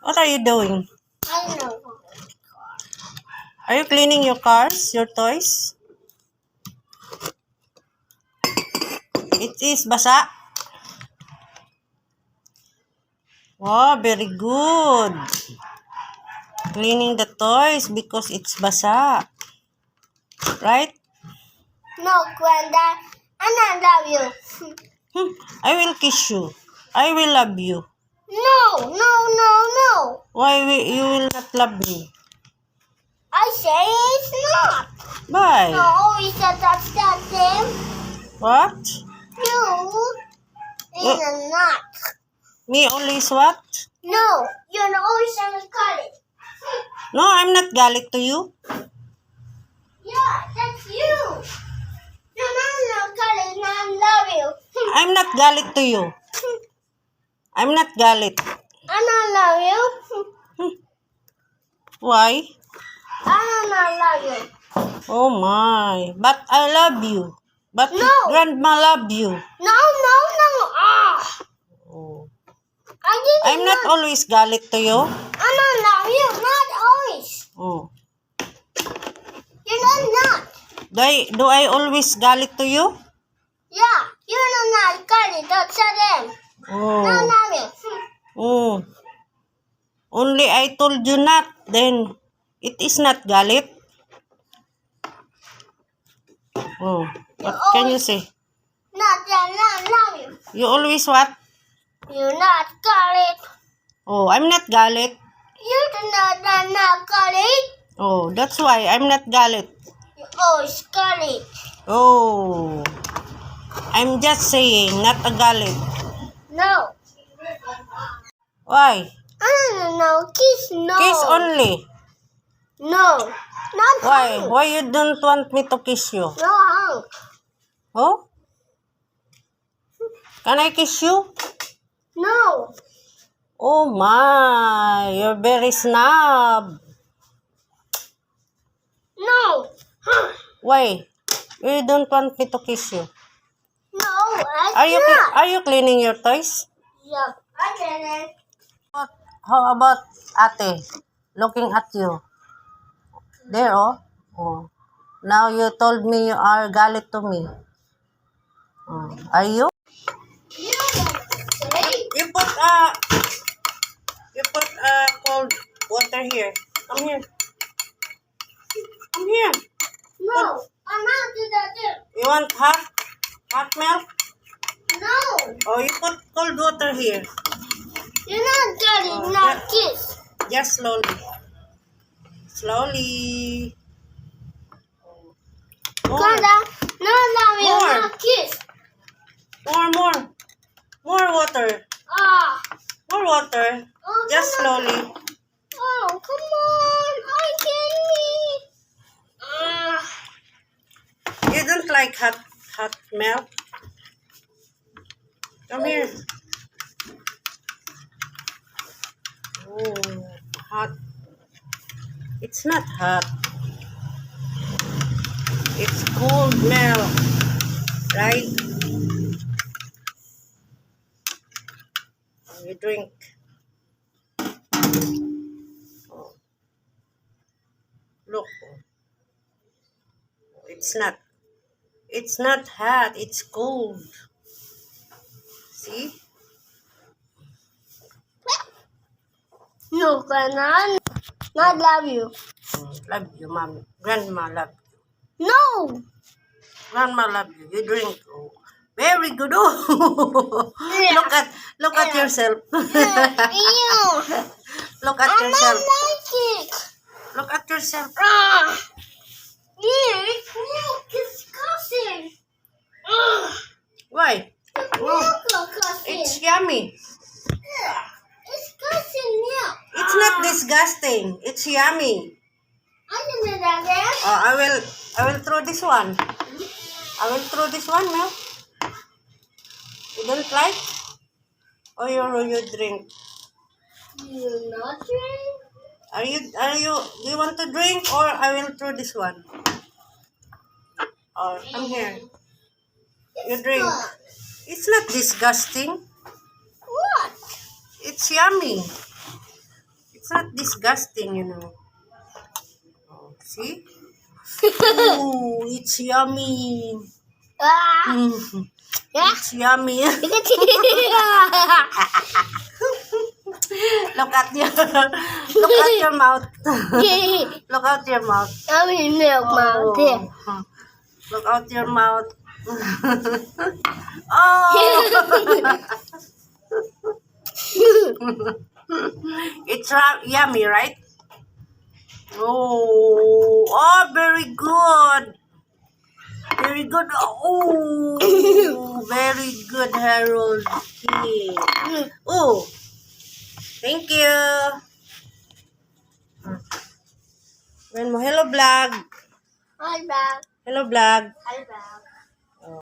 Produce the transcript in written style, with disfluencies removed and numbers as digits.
What are you doing? I know. Are you cleaning your cars, your toys? It is basa. Wow, very good. Cleaning the toys because it's basa. Right? No, Gwenda. And I love you. I will kiss you. I will love you. No, no, no, no. Why you will not love me? I say it's not. Why? No, it's a that thing. What? You is not. Me always what? No, you're always gonna call it. No, I'm not galit to you. Yeah, that's you. You're not call it. I love you. I'm not galit to you. I'm not galit. And I love you. Why? And I love you. Oh my. But I love you. But No. grandma love you. No, no, no. Ah. Oh. I didn't. I'm not always galit to you. And I love you. Not always. Oh. You're not. Do I always galit to you? Yeah, you're not call it. That's them. Oh. No, love you. Oh. Only I told you not, then it is not galit. Oh. What can you say? Not love you. You always what? You're not call it. Oh, I'm not galit. You're not call it. Oh, that's why I'm not galit. You always call it. Oh. I'm just saying, not a galit. No. Why? No, kiss no. Kiss only. No. Not Why? hug. Why you don't want me to kiss you? No hug. Oh? Can I kiss you? No. Oh my, you're very snob. No. Why? You don't want me to kiss you? No, I can't. Are you cleaning your toys? Yeah, I didn't. How about ate? Looking at you. There, oh. Oh. Now you told me you are galit to me. Oh. Are you? You put cold water here. Come here. Come here. No, I'm not do that too. You want hot milk? No, Oh, you put cold water here. you're not dirty, Oh, not yeah. kiss. Just slowly. Slowly. More. Glenda, no love you, More. not kiss. More. More water. Ah, More water. oh, Just come on. slowly. Oh, come on, I can't. Ah, You don't like hot milk? Come here. Oh, hot. It's not hot. It's cold milk. Right? You drink. Oh. Look. It's not hot. It's cold. See? no, Glenda, not love you. Love you, mommy. Grandma love you. No. Grandma love you. You drink. Oh, very good. Oh. Look at yourself. Ew. Look at I yourself. don't like it. Look at yourself. Ah. It's disgusting. Ugh. Why? Milk disgusting. It's yummy. Disgusting milk. It's not disgusting. It's yummy. I didn't know that. I will throw this one. I will throw this one now. You don't like? Or you drink? You not drink? Do you want to drink or I will throw this one? Or come here. You drink. It's not disgusting. What? It's yummy. It's not disgusting, you know. Oh, see? Ooh, it's yummy. Ah, Mm, yeah. it's yummy. You can see. Look at your look at your mouth. Look out your mouth. I'm in milk mouth. Oh. Look out your mouth. Oh, it's yummy, right? Oh, very good. Very good. Oh, very good, Harold. Okay. Oh, thank you. When mo, hello vlog. Hi, Bob. Hello vlog. Hi, Bob.